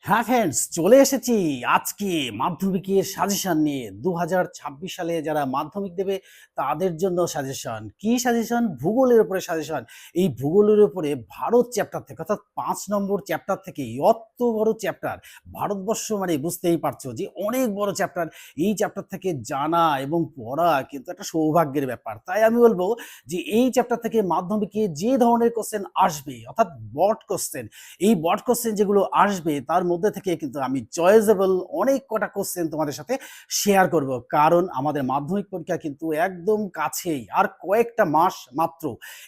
হ্যাঁ ফ্রেন্ডস, চলে এসেছি আজকে মাধ্যমিকের সাজেশন নিয়ে। 2026 সালে যারা মাধ্যমিক দেবে তাদের জন্য সাজেশন। কি সাজেশন? ভূগোলের উপরে সাজেশন। এই ভূগোলের উপরে ভারত চ্যাপ্টার থেকে, অর্থাৎ 5 নম্বর চ্যাপ্টার থেকে, অত বড় চ্যাপ্টার। ভারতবর্ষ মানে বুঝতেই পারছো যে অনেক বড় চ্যাপ্টার। এই চ্যাপ্টার থেকে জানা এবং পড়া কিন্তু একটা সৌভাগ্যের ব্যাপার। তাই আমি বলবো যে এই চ্যাপ্টার থেকে মাধ্যমিকে যে ধরনের কোশ্চেন আসবে, অর্থাৎ বট কোশ্চেন, এই বট কোশ্চেন যেগুলো আসবে তার মধ্যে থেকে কিন্তু আমি চয়েসেবল অনেক কটা কোশ্চেন তোমাদের সাথে শেয়ার করব। কারণ আমাদের মাধ্যমিক পরীক্ষা কিন্তু একদম কাছেই, আর কয়েকটা মাস মাত্র।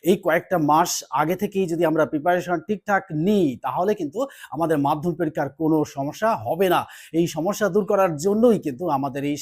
এই কয়েকটা মাস আগে থেকেই যদি আমরা প্রিপারেশন ঠিকঠাক নিই তাহলে কিন্তু আমাদের মাধ্যমিক পরীক্ষার কোনো সমস্যা হবে না। এই সমস্যা দূর করার জন্যই কিন্তু আমাদের এই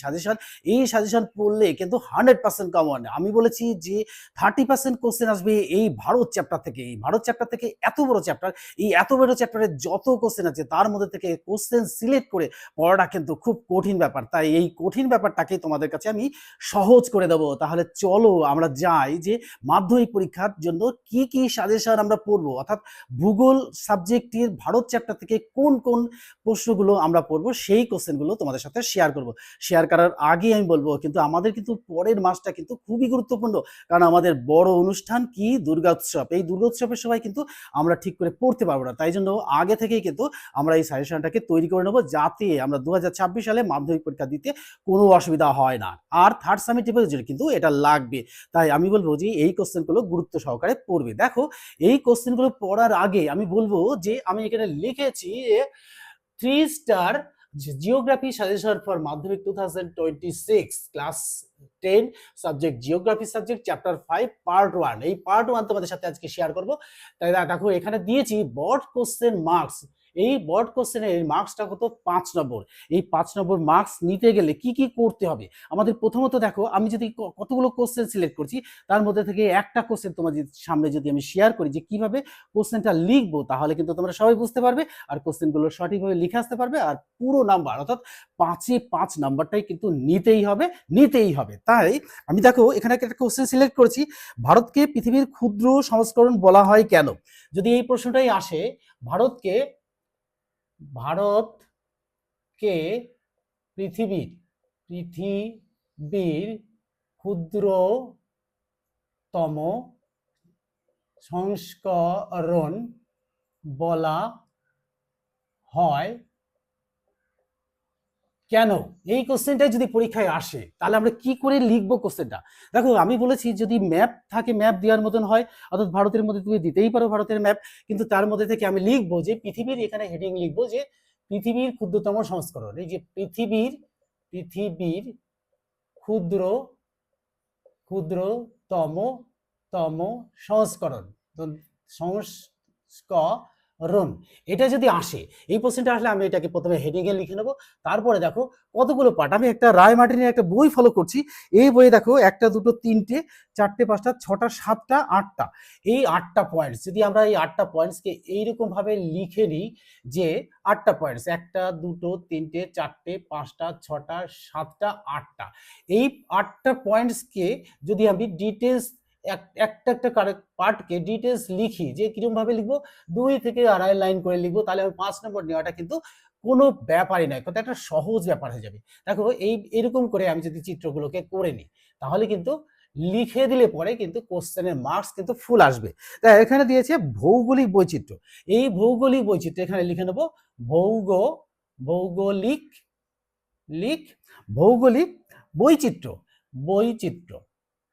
সাজেশন পড়লে কিন্তু 100% কমন। আমি বলেছি যে 30% কোশ্চেন আসবে এই ভারত চ্যাপ্টার থেকে। এই ভারত চ্যাপ্টার থেকে এত বড় চ্যাপ্টার, এই এত বড় চ্যাপ্টারের যত কোশ্চেন আছে তার মধ্যে থেকে কোশ্চেন সিলেক্ট করে পড়াটা কিন্তু খুব কঠিন ব্যাপার। তাই এই কঠিন ব্যাপারটাকে তোমাদের কাছে আমি সহজ করে দেবো। তাহলে চলো আমরা যাই যে মাধ্যমিক পরীক্ষার জন্য কি কি সাজেশন আমরা পড়বো, অর্থাৎ ভূগোল সাবজেক্টের ভারত চ্যাপ্টার থেকে কোন কোন প্রশ্নগুলো আমরা পড়বো সেই কোশ্চেনগুলো তোমাদের সাথে শেয়ার করব। শেয়ার করার আগে আমি বলবো কিন্তু আমাদের কিন্তু পরের মাসটা কিন্তু খুবই গুরুত্বপূর্ণ। কারণ আমাদের বড় অনুষ্ঠান কি, দুর্গা উৎসব। এই দুর্গা উৎসবের সময় কিন্তু আমরা ঠিক করে পড়তে পারবো না। তাই জন্য আগে থেকেই কিন্তু আমরা এই সাজেশনটাকে তৈরি করে নেবো, যাতে আমরা 2026 সালে মাধ্যমিক পরীক্ষা দিতে কোনো অসুবিধা হয় না। আর থার্ড সামেটিভের জন্য কিন্তু এটা লাগবে। তাই আমি বলবো যে এই কোশ্চেনগুলো গুরুত্ব সহকারে পড়বে। দেখো, এই কোশ্চেনগুলো পড়ার আগে আমি বলবো যে আমি এখানে লিখেছি 3 স্টার জিওগ্রাফি সাজেশন ফর মাধ্যমিক 2026 class 10 subject geography subject chapter 5 part 1। এই পার্ট 1 তোমাদের সাথে আজকে শেয়ার করব। তাই দেখো এখানে দিয়েছি বড কোশ্চেন মার্কস। এই বড কোশ্চেনের মার্কসটা কত? 5 নম্বর। এই 5 নম্বর মার্কস নিতে গেলে কি কি করতে হবে আমাদের? প্রথমত দেখো, আমি যদি কতগুলো কোশ্চেন সিলেক্ট করছি তার মধ্যে থেকে একটা কোশ্চেন তোমাদের সামনে যদি আমি শেয়ার করি যে কিভাবে কোশ্চেনটা লিখবো, তাহলে কিন্তু তোমরা সবাই বুঝতে পারবে আর কোশ্চেনগুলো সঠিকভাবে লিখে আসতে পারবে। আর পুরো নাম্বার, অর্থাৎ 5 নাম্বারটাই কিন্তু নিতেই হবে। তাই আমি দেখো এখানে একটা কোশ্চেন সিলেক্ট করেছি, ভারতকে পৃথিবীর ক্ষুদ্র সংস্করণ বলা হয় কেন? যদি এই প্রশ্নটাই আসে, ভারতকে ভারতকে পৃথিবীর ক্ষুদ্রতম সংস্করণ বলা হয় কেন? এই কোশ্চেনটাই যদি পরীক্ষায় আসে তাহলে আমরা কি করে লিখবো কোশ্চেনটা? দেখো, আমি বলেছি যদি ম্যাপ থাকে ম্যাপ দেওয়ার মতন হয়, অর্থাৎ ভারতের মধ্যে তুমি দিতেই পারো ভারতের ম্যাপ, কিন্তু তার মধ্যে থেকে আমি লিখবো যে পৃথিবীর, এখানে হেডিং লিখবো যে পৃথিবীর ক্ষুদ্রতম সংস্করণ। এই যে পৃথিবীর ক্ষুদ্রতম সংস্করণ, সংস্করণ, এটা যদি আসে, এই প্রশ্নটা আসলে আমি এটাকে প্রথমে হেডিং এ লিখে নেবো। তারপরে দেখো কতগুলো পার্ট, আমি একটা রায় মার্টিনের একটা বই ফলো করছি। এই বইয়ে দেখো 1টা 2টো 3টে 4টে 5টা 6টা 7টা 8টা, এই 8টা পয়েন্টস যদি আমরা এই 8টা পয়েন্টসকে এইরকম ভাবে লিখে নিই যে 8টা পয়েন্টস, 1টা 2টো 3টে 4টে 5টা 6টা 7টা 8টা, এই 8টা পয়েন্টসকে যদি আমি ডিটেলস একটা একটা পার্টকে ডিটেলস লিখি যে কিরকম ভাবে লিখবো, 2 থেকে 2.5 লাইন করে লিখবো, তাহলে 5 নম্বর নেওয়াটা কিন্তু কোনো ব্যাপারই নয়, কিন্তু একটা সহজ ব্যাপার হয়ে যাবে। দেখো এরকম করে আমি যদি চিত্রগুলোকে করে নিই তাহলে কিন্তু লিখে দিলে পরে কিন্তু কোশ্চেনের মার্কস কিন্তু ফুল আসবে। তাই এখানে দিয়েছে ভৌগোলিক বৈচিত্র্য। এই ভৌগোলিক বৈচিত্র্য এখানে লিখে নেবো ভৌগোলিক ভৌগোলিক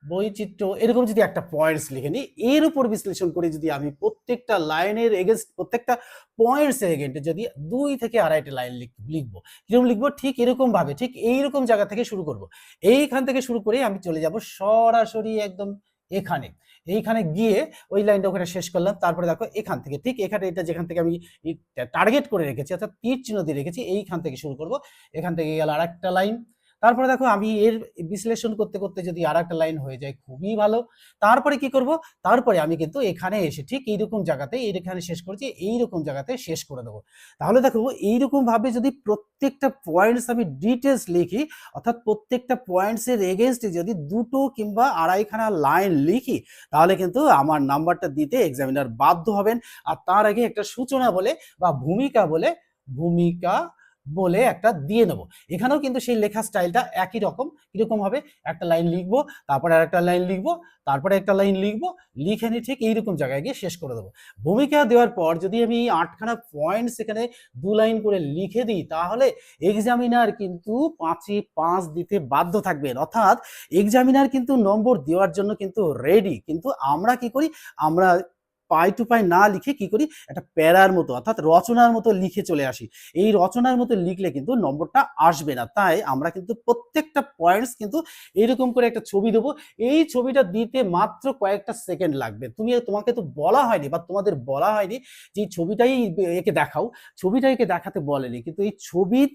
বৈচিত্র্য এরকম যদি একটা পয়েন্টস লিখে নিই, এর উপর বিশ্লেষণ করে যদি আমি প্রত্যেকটা লাইনের এগেইনস্ট, প্রত্যেকটা পয়েন্টস এর এগেইনস্টে যদি 2 থেকে 2.5টা লাইন লিখবো, কিরকম লিখবো? ঠিক এরকম ভাবে, ঠিক এইরকম জায়গা থেকে শুরু করব। এইখান থেকে শুরু করে আমি চলে যাব সরাসরি একদম এইখানে গিয়ে ওই লাইনটা ওখানে শেষ করলাম। তারপরে দেখো এখান থেকে ঠিক এখানে, এটা যেখান থেকে আমি টার্গেট করে রেখেছি, অর্থাৎ তীর চিহ্ন দিয়ে রেখেছি, এইখান থেকে শুরু করব। এখান থেকে গেল আরেকটা লাইন। তারপরে দেখো আমি এর বিশ্লেষণ করতে করতে যদি আরেকটা লাইন হয়ে যায় খুবই ভালো। তারপরে কি করব? তারপরে আমি কিন্তু এখানে এসে ঠিক এইরকম জায়গাতে, এইখানে শেষ করছি, এইরকম জায়গাতে শেষ করে দেবো। তাহলে দেখো এইরকম ভাবে যদি প্রত্যেকটা পয়েন্টস আমি ডিটেলস লিখি, অর্থাৎ প্রত্যেকটা পয়েন্টসের এগেইনস্টে যদি 2টো কিংবা 2.5খানা লাইন লিখি, তাহলে কিন্তু আমার নাম্বারটা দিতে এক্সামিনার বাধ্য হবেন। আর তার আগে একটা সূচনা বলে বা ভূমিকা বলে ভূমিকা বলে একটা দিয়ে নেব। এখানেও কিন্তু সেই লেখা স্টাইলটা একই রকম। কিরকম হবে, একটা লাইন লিখবো, তারপরে আরেকটা লাইন লিখবো, তারপরে একটা লাইন লিখবো, লিখে নিয়ে ঠিক এইরকম জায়গায় গিয়ে শেষ করে দেবো। ভূমিকা দেওয়ার পর যদি আমি 8খানা পয়েন্টস এখানে 2 লাইন করে লিখে দিই, তাহলে এক্সামিনার কিন্তু 5-এ 5 দিতে বাধ্য থাকবেন। অর্থাৎ এক্সামিনার কিন্তু নম্বর দেওয়ার জন্য কিন্তু রেডি। কিন্তু আমরা কি করি, আমরা পাই টু পাই না লিখে কি করি, একটা প্যারার মতো অর্থাৎ রচনার মতো লিখে চলে আসি। এই রচনার মতো লিখলে কিন্তু নম্বরটা আসবে না। তাই আমরা কিন্তু প্রত্যেকটা পয়েন্টস কিন্তু এরকম করে একটা ছবি দেবো। এই ছবিটা দিতে মাত্র কয়েকটা সেকেন্ড লাগবে। তোমাকে তো বলা হয়নি বা তোমাদের বলা হয়নি যে এই ছবিটাই একে দেখাও, ছবিটা একে দেখাতে বলেনি, কিন্তু এই ছবির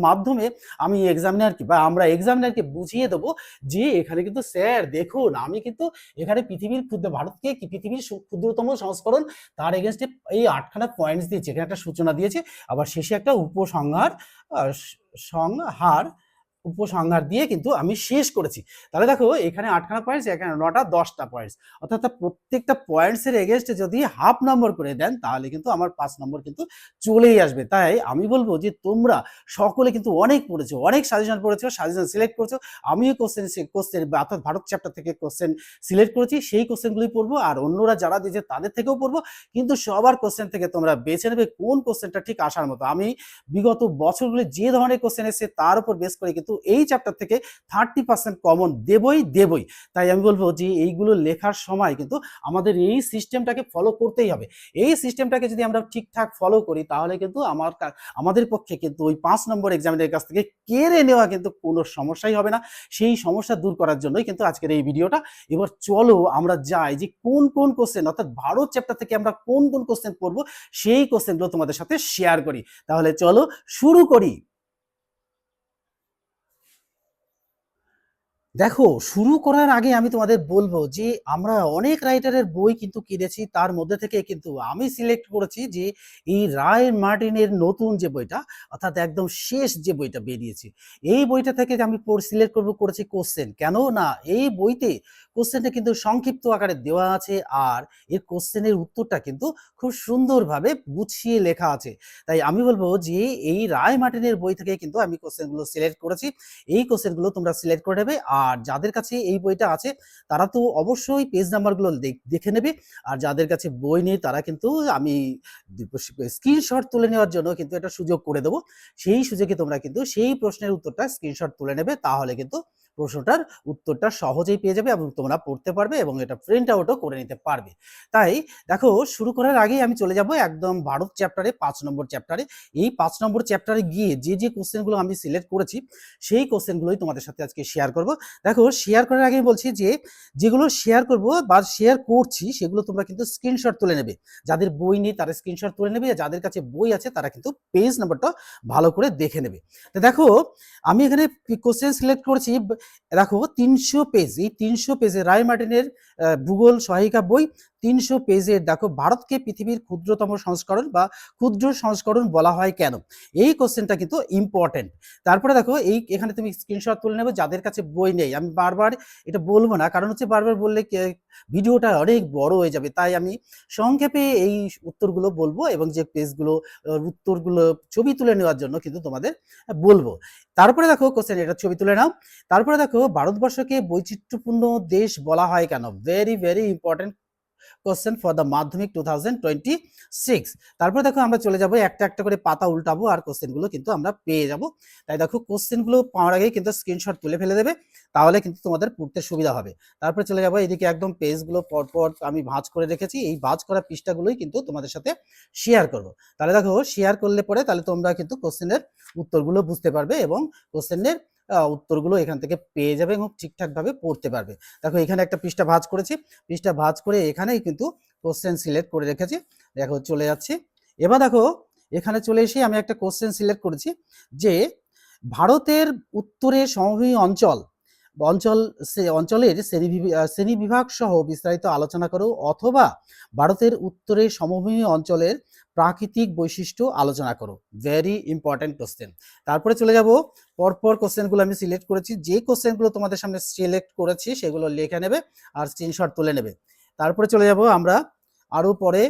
মাধ্যমে আমি এক্সামিনারকে বা আমরা এক্সামিনারকে বুঝিয়ে দেবো যে এখানে কিন্তু স্যার দেখুন, আমি কিন্তু এখানে পৃথিবীর ভারতকে কি পৃথিবীর ক্ষুদ্রতম সংস্করণ তার এগেনস্টে এই 8খানা পয়েন্টস দিয়েছে, এখানে একটা সূচনা দিয়েছে, আবার শেষে একটা উপসংহার সংহার উপসংহার দিয়ে কিন্তু আমি শেষ করেছি। তাহলে দেখো এখানে 8খানা পয়েন্টস, এখানে 9টা 10টা পয়েন্টস, অর্থাৎ প্রত্যেকটা পয়েন্টসের এগেনস্টে যদি হাফ নম্বর করে দেন তাহলে কিন্তু আমার 5 নম্বর কিন্তু চলেই আসবে। তাই আমি বলবো যে তোমরা সকলে কিন্তু অনেক পড়েছো, অনেক সাজেশন পড়েছো, সাজেশন সিলেক্ট করেছো। আমিও কোশ্চেন অর্থাৎ ভারত চ্যাপ্টার থেকে কোশ্চেন সিলেক্ট করেছি, সেই কোশ্চেনগুলোই পড়বো, আর অন্যরা যারা দিয়েছে তাদের থেকেও পড়বো। কিন্তু সবার কোশ্চেন থেকে তোমরা বেছে নেবে কোন কোশ্চেনটা ঠিক আসার মতো। আমি বিগত বছরগুলি যে ধরনের কোশ্চেন এসেছে তার উপর বেস করে কিন্তু এই চ্যাপ্টার থেকে 30% কমন দেবই। তাই আমি বলবো যে এইগুলো লেখার সময় কিন্তু আমাদের এই সিস্টেমটাকে ফলো করতেই হবে। এই সিস্টেমটাকে যদি আমরা ঠিকঠাক ফলো করি তাহলে কিন্তু আমাদের পক্ষে কিন্তু ওই 5 নম্বর এক্সামিনের কাছ থেকে কেড়ে নেওয়া কিন্তু কোনো সমস্যাই হবে না। সেই সমস্যা দূর করার জন্যই কিন্তু আজকের এই ভিডিওটা। এবার চলো আমরা যাই যে কোন কোন কোশ্চেন, অর্থাৎ ভারত চ্যাপ্টার থেকে আমরা কোন কোন কোশ্চেন পড়বো সেই কোশ্চেনগুলো তোমাদের সাথে শেয়ার করি। তাহলে চলো শুরু করি। দেখো, শুরু করার আগে আমি তোমাদের বলবো যে আমরা অনেক রাইটারের বই কিন্তু কিনেছি, তার মধ্যে থেকে কিন্তু আমি সিলেক্ট করেছি যে এই রায় মার্টিনের নতুন যে বইটা, অর্থাৎ একদম শেষ যে বইটা বেরিয়েছে, এই বইটা থেকে আমি সিলেক্ট করেছি কোশ্চেন। কেন না, এই বইতে কোশ্চেনটা কিন্তু সংক্ষিপ্ত আকারে দেওয়া আছে, আর এর কোশ্চেনের উত্তরটা কিন্তু খুব সুন্দরভাবে গুছিয়ে লেখা আছে। তাই আমি বলবো যে এই রায় মার্টিনের বই থেকে কিন্তু আমি কোশ্চেনগুলো সিলেক্ট করেছি। এই কোশ্চেনগুলো তোমরা সিলেক্ট করে নেবে, আর যাদের কাছে এই বইটা আছে তারা তো অবশ্যই পেজ নাম্বারগুলো দেখে নেবে, আর যাদের কাছে বই নেই তারা কিন্তু আমি স্ক্রিনশট তুলে নেওয়ার জন্য কিন্তু একটা সুযোগ করে দেবো। সেই সুযোগে তোমরা কিন্তু সেই প্রশ্নের উত্তরটা স্ক্রিনশট তুলে নেবে, তাহলে কিন্তু প্রশ্নটার উত্তরটা সহজেই পেয়ে যাবে এবং তোমরা পড়তে পারবে এবং এটা প্রিন্ট আউটও করে নিতে পারবে। তাই দেখো, শুরু করার আগেই আমি চলে যাব একদম ভারত চ্যাপ্টারে 5 নম্বর চ্যাপ্টারে। এই 5 নম্বর চ্যাপ্টারে গিয়ে যে কোশ্চেনগুলো আমি সিলেক্ট করেছি সেই কোশ্চেনগুলোই তোমাদের সাথে আজকে শেয়ার করব। দেখো, শেয়ার করার আগে বলছি যে যেগুলো শেয়ার করব বা শেয়ার করছি সেগুলো তোমরা কিন্তু স্ক্রিনশট তুলে নেবে। যাদের বই নেই তারা স্ক্রিনশট তুলে নেবে, আর যাদের কাছে বই আছে তারা কিন্তু পেজ নাম্বারটা ভালো করে দেখে নেবে। তো দেখো, আমি এখানে কোশ্চেন সিলেক্ট করেছি। দেখো 300 পেজ, এই 300 পেজে রায় মার্টিনের ভূগোল সহায়িকা বই 300 পেজের। দেখো, ভারতকে পৃথিবীর ক্ষুদ্রতম সংস্করণ বা ক্ষুদ্র সংস্করণ বলা হয় কেন, এই কোশ্চেনটা কিন্তু ইম্পর্টেন্ট। তারপরে দেখো, এখানে তুমি স্ক্রিনশট তুলে নেবে। যাদের কাছে বই নেই, আমি বারবার এটা বলবো না, কারণ হচ্ছে বারবার বললে ভিডিওটা অনেক বড় হয়ে যাবে, তাই আমি সংক্ষেপে এই উত্তরগুলো বলবো এবং যে পেজগুলো উত্তরগুলো ছবি তুলে নেওয়ার জন্য কিন্তু তোমাদের বলবো। তারপরে দেখো কোশ্চেন, এটা ছবি তুলে নাও। তারপরে দেখো, ভারতবর্ষকে বৈচিত্র্যপূর্ণ দেশ বলা হয় কেন, very important question for the মাধ্যমিক 2026। তারপরে দেখো, আমরা চলে যাব একটা একটা করে পাতা উল্টাবো আর কোশ্চেনগুলো কিন্তু আমরা পেয়ে যাব। তাই দেখো, কোশ্চেনগুলো পাওয়ার আগেই কিন্তু স্ক্রিনশট তুলে ফেলে দেবে, তাহলে কিন্তু তোমাদের পড়তে সুবিধা হবে। তারপরে চলে যাবো এদিকে, একদম পেজগুলো পরপর আমি ভাঁজ করে রেখেছি, এই ভাঁজ করা পৃষ্ঠাগুলোই কিন্তু তোমাদের সাথে শেয়ার করব। তাহলে দেখো, শেয়ার করলে পরে তাহলে তোমরা কিন্তু কোশ্চেনের উত্তরগুলো বুঝতে পারবে এবং কোশ্চেনের উত্তরগুলো এখান থেকে পেয়ে যাবে এবং ঠিকঠাকভাবে পড়তে পারবে। দেখো, এখানে একটা পৃষ্ঠা ভাঁজ করেছি, পৃষ্ঠা ভাঁজ করে এখানেই কিন্তু কোশ্চেন সিলেক্ট করে রেখেছি। দেখো, চলে যাচ্ছি। এবার দেখো, এখানে চলে এসে আমি একটা কোশ্চেন সিলেক্ট করেছি যে ভারতের উত্তরে সমভূমি অঞ্চলের শ্রেণীবিভাগ সহ বিস্তারিত আলোচনা করো, অথবা ভারতের উত্তরে সমভূমি অঞ্চলের প্রাকৃতিক বৈশিষ্ট্য আলোচনা করো। Very important question. তারপরে চলে যাব, পরপর কোশ্চেনগুলো আমি সিলেক্ট করেছি, যে কোশ্চেনগুলো তোমাদের সামনে সিলেক্ট করেছি সেগুলো লিখে নেবে আর স্ক্রিনশট তুলে নেবে। তারপরে চলে যাব আমরা আরো পরে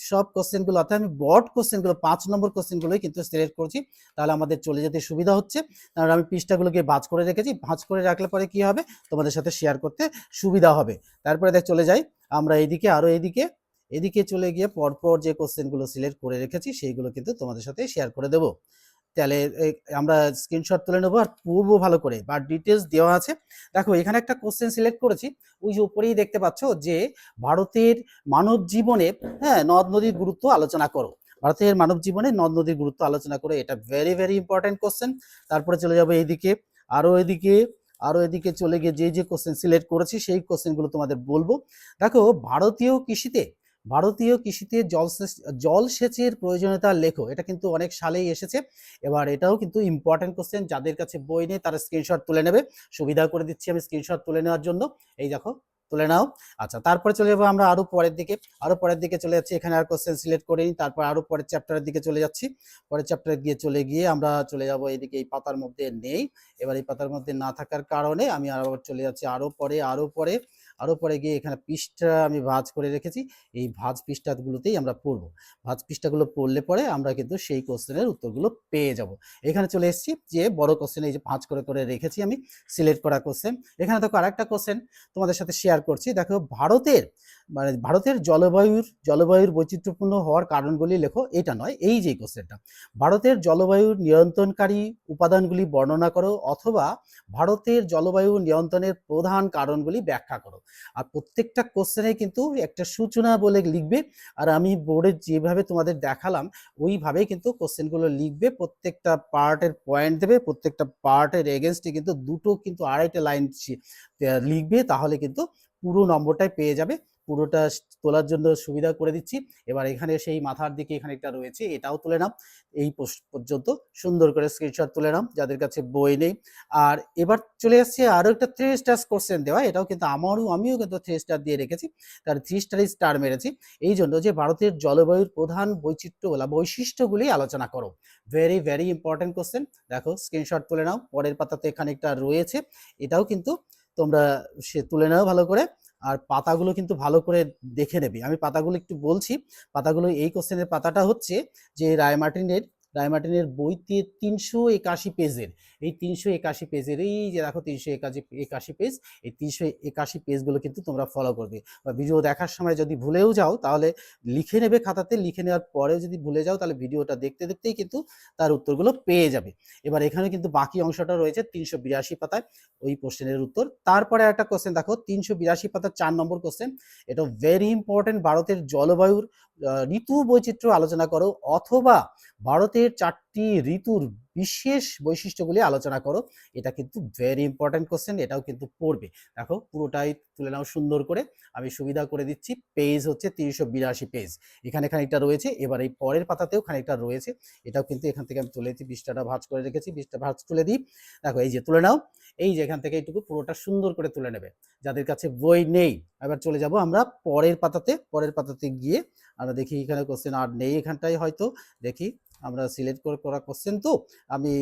সব কোশ্চেনগুলো, অর্থাৎ আমি বড় কোশ্চেনগুলো 5 নম্বর কোশ্চেনগুলোই কিন্তু সিলেক্ট করছি, তাহলে আমাদের চলে যেতে সুবিধা হচ্ছে। কারণ আমি পৃষ্ঠাগুলোকে ভাঁজ করে রেখেছি, ভাঁজ করে রাখলে পরে কি হবে, তোমাদের সাথে শেয়ার করতে সুবিধা হবে। তারপরে দেখ চলে যাই আমরা এইদিকে, আরো এদিকে চলে গিয়ে পরপর যে কোশ্চেনগুলো সিলেক্ট করে রেখেছি সেইগুলো কিন্তু তোমাদের সাথে শেয়ার করে দেবো। তাহলে আমরা স্ক্রিনশট তুলে নেবো আর পড়বো ভালো করে, বা ডিটেলস দেওয়া আছে। দেখো এখানে একটা কোশ্চেন সিলেক্ট করেছি, ওই যে উপরেই দেখতে পাচ্ছ যে ভারতের মানব জীবনে, হ্যাঁ, নদ নদীর গুরুত্ব আলোচনা করো। ভারতের মানব জীবনে নদ নদীর গুরুত্ব আলোচনা করে, এটা ভেরি ভেরি ইম্পর্টেন্ট কোশ্চেন। তারপরে চলে যাবো এইদিকে, আরো এদিকে চলে গিয়ে যে কোশ্চেন সিলেক্ট করেছি সেই কোশ্চেনগুলো তোমাদের বলবো। দেখো ভারতীয় কৃষিতে জলসেচের প্রয়োজনীয়তা লেখো, এটা কিন্তু অনেক সালেই এসেছে। এবার এটাও কিন্তু ইম্পর্টেন্ট কোশ্চেন, যাদের কাছে বই নেই তারা স্ক্রিনশট তুলে নেবে, সুবিধা করে দিচ্ছি আমি স্ক্রিনশট তুলে নেওয়ার জন্য। এই দেখো তুলে নাও। আচ্ছা, তারপরে চলে যাবো আমরা আরো পরের দিকে চলে যাচ্ছি, এখানে আর কোশ্চেন সিলেক্ট করে নিই, তারপর আরো পরের চ্যাপ্টারের দিকে চলে যাচ্ছি। পরের চ্যাপ্টারে চলে গিয়ে আমরা চলে যাব এইদিকে, এই পাতার মধ্যে নেই। এবার এই পাতার মধ্যে না থাকার কারণে আমি আবার চলে যাচ্ছি আরো পরে গিয়ে এখানে পৃষ্ঠা আমি ভাঁজ করে রেখেছি, এই ভাঁজ পৃষ্ঠাগুলোতেই আমরা পড়বো। ভাঁজ পৃষ্ঠাগুলো পড়লে পরে আমরা কিন্তু সেই কোশ্চেনের উত্তরগুলো পেয়ে যাব। এখানে চলে এসেছি যে বড় কোশ্চেন, এই যে ভাঁজ করে রেখেছি আমি সিলেক্ট করা কোশ্চেন। এখানে দেখো আরেকটা কোশ্চেন তোমাদের সাথে শেয়ার করছি। দেখো ভারতের জলবায়ুর বৈচিত্র্যপূর্ণ হওয়ার কারণগুলি লেখো, এটা নয়, এই যে কোশ্চেনটা, ভারতের জলবায়ুর নিয়ন্ত্রণকারী উপাদানগুলি বর্ণনা করো, অথবা ভারতের জলবায়ু নিয়ন্ত্রণের প্রধান কারণগুলি ব্যাখ্যা করো। আর প্রত্যেকটা কোশ্চেনে কিন্তু একটা সূচনা বলে লিখবে, আর আমি বোর্ডে যেভাবে তোমাদের দেখালাম ওইভাবেই কিন্তু কোশ্চেনগুলো লিখবে। প্রত্যেকটা পার্টের পয়েন্ট দেবে, প্রত্যেকটা পার্টের এগেনস্টে কিন্তু দুটো কিন্তু আড়াইটা লাইন লিখবে, তাহলে কিন্তু পুরো নম্বরটাই পেয়ে যাবে। পুরোটা তোলার জন্য সুবিধা করে দিচ্ছি। এবার এখানে সেই মাথার দিকে এখানে একটা রয়েছে, এটাও তুলে নাও। এই পর্যন্ত সুন্দর করে স্ক্রিনশট তুলে নাও যাদের কাছে বই নেই। আর এবার চলে আসছে আরো একটা 3 স্টার কোশ্চেন দেওয়া, এটাও কিন্তু আমিও কিন্তু 3 স্টার দিয়ে রেখেছি, তার 3 স্টার মেরেছি এই জন্য যে ভারতের জলবায়ুর প্রধান বৈশিষ্ট্যগুলি আলোচনা করো। Very very important question. দেখো স্ক্রিনশট তুলে নাও, পরের পাতাতে খানিকটা রয়েছে, এটাও কিন্তু তোমরা তুলে নাও ভালো করে। আর পাতাগুলো কিন্তু ভালো করে দেখে নেবে, আমি পাতাগুলো একটু বলছি। পাতাগুলো, এই কোশ্চেনের পাতাটা হচ্ছে যে রায়মার্টিনের বইতে 381 পেজের, এই 381 পেজের, এই যে দেখো 381 পেজ, এই 381 পেজগুলো কিন্তু তোমরা ফলো করবে। বা ভিডিও দেখার সময় যদি ভুলেও যাও তাহলে লিখে নেবে খাতাতে, লিখে নেওয়ার পরেও যদি ভুলে যাও তাহলে ভিডিওটা দেখতে দেখতেই কিন্তু তার উত্তরগুলো পেয়ে যাবে। এবার এখানে কিন্তু বাকি অংশটা রয়েছে 382 পাতায় ওই কোশ্চেনের উত্তর। তারপরে একটা কোশ্চেন দেখো 382 পাতার 4 নম্বর কোশ্চেন, এটা ভেরি ইম্পর্টেন্ট। ভারতের জলবায়ুর ঋতু বৈচিত্র্য আলোচনা করো, অথবা ভারতের 4টি ঋতুর বিশেষ বৈশিষ্ট্যগুলি আলোচনা করো। এটা কিন্তু ভেরি ইম্পর্টেন্ট কোশ্চেন, এটাও কিন্তু পড়বে। দেখো পুরোটাই তুলে নাও সুন্দর করে, আমি সুবিধা করে দিচ্ছি। পেজ হচ্ছে 382 পেজ, এখানে খানিকটা রয়েছে। এবার এই পরের পাতাতেও খানিকটা রয়েছে, এটাও কিন্তু এখান থেকে আমি তুলেছি, পৃষ্ঠাটা ভাঁজ করে রেখেছি, পৃষ্ঠা ভাঁজ তুলে দিই। দেখো এই যে তুলে নাও, এই যে এখান থেকে এইটুকু পুরোটা সুন্দর করে তুলে নেবে যাদের কাছে বই নেই। এবার চলে যাব আমরা পরের পাতাতে গিয়ে আমরা দেখি এখানে কোশ্চেন আর নেই, এখানটাই হয়তো দেখি আমরা সিলেক্ট করা কোশ্চেন, তো আমি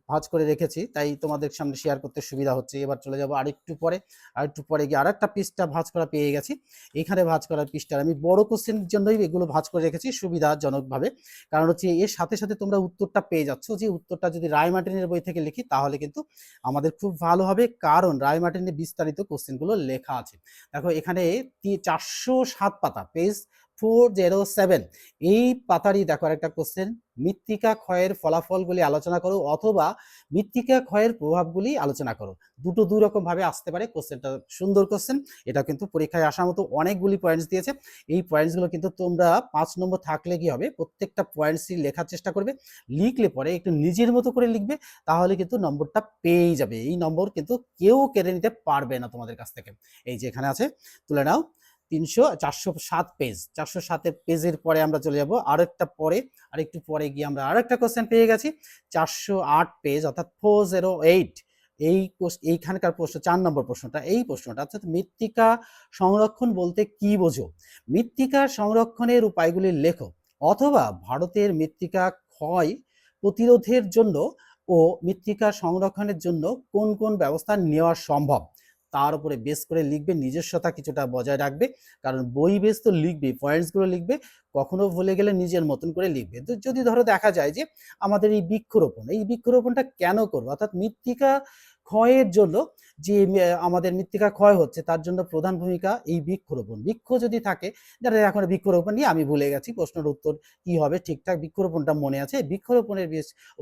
ভাঁজ করে রেখেছি তাই তোমাদের সামনে শেয়ার করতে সুবিধা হচ্ছে। এবার চলে যাব আরেকটু পরে গিয়ে আরেকটা পৃষ্ঠা ভাঁজ করা পেয়ে গেছি। এখানে ভাঁজ করার পৃষ্ঠা আমি বড় কোশ্চেনের জন্যই এগুলো ভাঁজ করে রেখেছি সুবিধাজনকভাবে, কারণ হচ্ছে এর সাথে সাথে তোমরা উত্তরটা পেয়ে যাচ্ছ। যে উত্তরটা যদি রায়মার্টিনের বই থেকে লিখি তাহলে কিন্তু আমাদের খুব ভালো হবে, কারণ রায়মার্টিনের বিস্তারিত কোশ্চেনগুলো লেখা আছে। দেখো এখানে 407 পাতা, পেজ 407, এই পাতারই দেখো একটা কোশ্চেন, মৃত্তিকা ক্ষয়ের ফলাফলগুলি আলোচনা করো, অথবা মৃত্তিকা ক্ষয়ের প্রভাবগুলি আলোচনা করো। দুটো দুই রকম ভাবে আসতে পারে কোশ্চেনটা, সুন্দর কোশ্চেন। এটা কিন্তু পরীক্ষায় আসার মতো অনেকগুলি পয়েন্টস দিয়েছে। এই পয়েন্টসগুলো কিন্তু তোমরা 5 নম্বর থাকলে কি হবে, প্রত্যেকটা পয়েন্টসই লেখার চেষ্টা করবে, লিখলে পরে একটু নিজের মতো করে লিখবে, তাহলে কিন্তু নম্বরটা পেয়েই যাবে। এই নম্বর কিন্তু কেউ কেড়ে নিতে পারবে না তোমাদের কাছ থেকে। এই যে এখানে আছে, তুলে নাও। 407 পেজ, 407 পেজের পরে আমরা চলে যাব আরেকটু পরে গিয়ে আমরা আরেকটা কোশ্চেন পেয়ে গেছি 408 পেজ, অর্থাৎ 408। এইখানকার প্রশ্ন 4 নম্বর প্রশ্নটা, এই প্রশ্নটা অর্থাৎ মৃত্তিকা সংরক্ষণ বলতে কি বোঝো, মৃত্তিকা সংরক্ষণের উপায়গুলি লেখো, অথবা ভারতের মৃত্তিকা ক্ষয় প্রতিরোধের জন্য ও মৃত্তিকা সংরক্ষণের জন্য কোন কোন ব্যবস্থা নেওয়া সম্ভব। তার উপরে বেস করে লিখবে, নিজস্বতা কিছুটা বজায় রাখবে, কারণ বই বেস তো লিখবে, পয়েন্টসগুলো লিখবে, কখনো ভুলে গেলে নিজের মতন করে লিখবে। তো যদি ধরো দেখা যায় যে আমাদের এই বৃক্ষরোপণটা কেন করবো, অর্থাৎ মৃত্তিকা ক্ষয়ের জন্য যে আমাদের মৃত্তিকা ক্ষয় হচ্ছে তার জন্য প্রধান ভূমিকা এই বৃক্ষরোপণ। বৃক্ষ যদি থাকে, যারা এখন বৃক্ষরোপণ নিয়ে আমি ভুলে গেছি, প্রশ্নের উত্তর কি হবে ঠিকঠাক, বৃক্ষরোপণটা মনে আছে, বৃক্ষরোপণের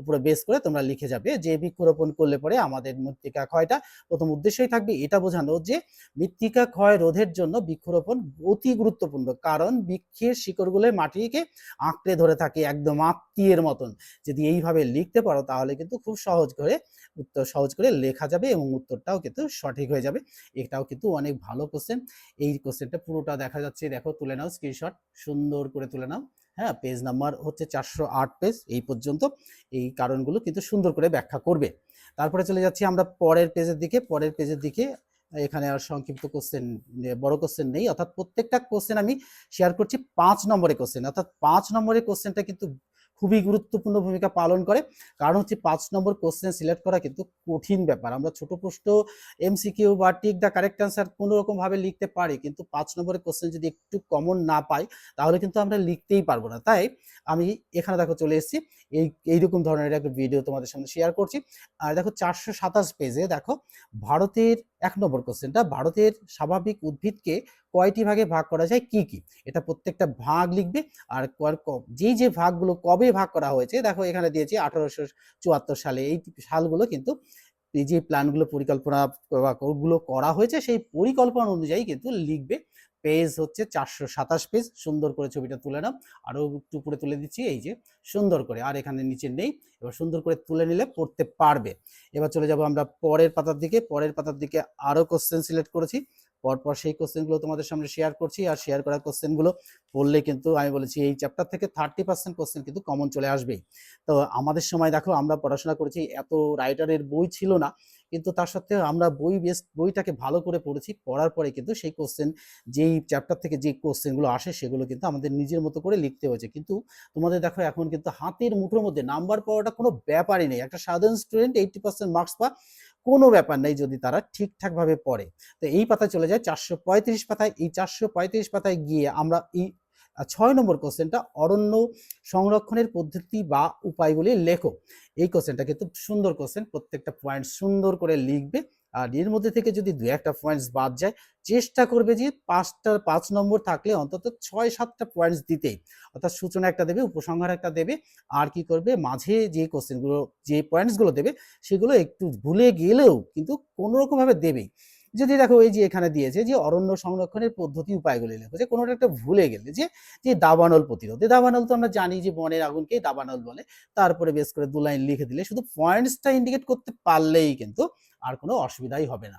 উপরে বেস করে তোমরা লিখে যাবে যে বৃক্ষরোপণ করলে পরে আমাদের মৃত্তিকা ক্ষয়টা, প্রথম উদ্দেশ্যই থাকবে এটা বোঝানো যে মৃত্তিকা ক্ষয় রোধের জন্য বৃক্ষরোপণ অতি গুরুত্বপূর্ণ, কারণ বৃক্ষের শিকড়গুলো মাটিকে আঁকড়ে ধরে থাকে একদম আত্মীয়ের মতন। যদি এইভাবে লিখতে পারো তাহলে কিন্তু খুব সহজ করে লেখা যাবে এবং উত্তরটাও কিন্তু সঠিক হয়ে যাবে। এটাও কিন্তু অনেক ভালো কোশ্চেন। এই কোশ্চেনটা পুরোটা দেখা যাচ্ছে, দেখো তুলে নাও স্ক্রিনশট, সুন্দর করে তুলে নাও। হ্যাঁ, পেজ নাম্বার হচ্ছে 408 পেজ এই পর্যন্ত। এই কারণগুলো কিন্তু সুন্দর করে ব্যাখ্যা করবে। তারপরে চলে যাচ্ছি আমরা পরের পেজের দিকে। এখানে আর সংক্ষিপ্ত কোশ্চেন, বড় কোশ্চেন নেই, অর্থাৎ প্রত্যেকটা কোশ্চেন আমি শেয়ার করছি 5 নম্বরের কোশ্চেন, অর্থাৎ 5 নম্বরের কোশ্চেনটা কিন্তু খুবই গুরুত্বপূর্ণ ভূমিকা পালন করে। কারণ হচ্ছে 5 নম্বর কোশ্চেন সিলেক্ট করা কিন্তু কঠিন ব্যাপার। আমরা ছোট প্রশ্ন, এমসিকিউ বা টিক দ্য কারেক্ট অ্যান্সার কোনো রকম ভাবে লিখতে পারি, কিন্তু 5 নম্বরের কোশ্চেন যদি একটু কমন না পাই তাহলে কিন্তু আমরা লিখতেই পারবো না। তাই আমি এখানে দেখো চলে এসেছি, এইরকম ধরনের একটা ভিডিও তোমাদের সামনে শেয়ার করছি। আর দেখো 427 পেজে দেখো ভারতের 1 নম্বর কোশ্চেনটা, ভারতের স্বাভাবিক উদ্ভিদকে কয়টি ভাগে ভাগ করা যায়, কি কি, এটা প্রত্যেকটা ভাগ লিখবে। আর যে ভাগগুলো কবে ভাগ করা হয়েছে দেখো এখানে দিয়েছি 1874 সালে, এই সালগুলো কিন্তু এই যে প্ল্যানগুলো, পরিকল্পনা গুলো করা হয়েছে সেই পরিকল্পনা অনুযায়ী কিন্তু লিখবে। পেজ হচ্ছে 427 পেজ, সুন্দর করে ছবিটা তুলে নাও, আরো একটু উপরে তুলে দিচ্ছি, এই যে সুন্দর করে, আর এখানে নিচে নেই, এবার সুন্দর করে তুলে নিলে পড়তে পারবে। এবার চলে যাব আমরা পরের পাতার দিকে আরো কোশ্চেন সিলেক্ট করেছি, পরপর সেই কোশ্চেনগুলো তোমাদের সামনে শেয়ার করছি। আর শেয়ার করা কোশ্চেনগুলো পড়লে কিন্তু আমি বলেছি এই চ্যাপ্টার থেকে 30% কোশ্চেন কিন্তু কমন চলে আসবেই। তো আমাদের সময় দেখো আমরা পড়াশোনা করেছি, এত রাইটারের বই ছিল না, কিন্তু তার সত্ত্বেও আমরা বইটাকে ভালো করে পড়েছি, পড়ার পরে কিন্তু সেই কোশ্চেন, যেই চ্যাপ্টার থেকে যে কোশ্চেনগুলো আসে সেগুলো কিন্তু আমাদের নিজের মতো করে লিখতে হয়েছে। কিন্তু তোমাদের দেখো এখন কিন্তু হাতের মুঠোর মধ্যে নাম্বার পাওয়াটা কোনো ব্যাপারই নেই। একটা সাধারণ স্টুডেন্ট 80% মার্কস পা কোনো ব্যাপার নেই যদি তারা ঠিকঠাক ভাবে পড়ে। তো এই পাতায় চলে যায় 435 পাতায়। এই 435 পাতায় গিয়ে আমরা এই 6 নম্বর কোশ্চেনটা, অরণ্য সংরক্ষণের পদ্ধতি বা উপায়গুলি লেখো। এই কোশ্চেনটা কিন্তু সুন্দর কোশ্চেন, প্রত্যেকটা পয়েন্ট সুন্দর করে লিখবে। আর এর মধ্যে থেকে যদি 2-1টা পয়েন্টস বাদ যায়, চেষ্টা করবে যে 5 নম্বর থাকলে অন্তত 6-7টা পয়েন্টস দিতেই, অর্থাৎ সূচনা একটা দেবে, উপসংহার একটা দেবে, আর কি করবে মাঝে যে কোশ্চেনগুলো, যে পয়েন্টসগুলো দেবে সেগুলো একটু ভুলে গেলেও কিন্তু কোনো রকম ভাবে দেবেই। যদি দেখো এই যে এখানে দিয়েছে যে অরণ্য সংরক্ষণের পদ্ধতি উপায়গুলি লেখো, যে কোনোটা একটা ভুলে গেলে, যে দাবানল প্রতিরোধ, দাবানল তো আমরা জানি যে বনের আগুনকেই দাবানল বলে, তারপরে বেশ করে 2 লাইন লিখে দিলে, শুধু পয়েন্টসটা ইন্ডিকেট করতে পারলেই কিন্তু আর কোনো অসুবিধাই হবে না।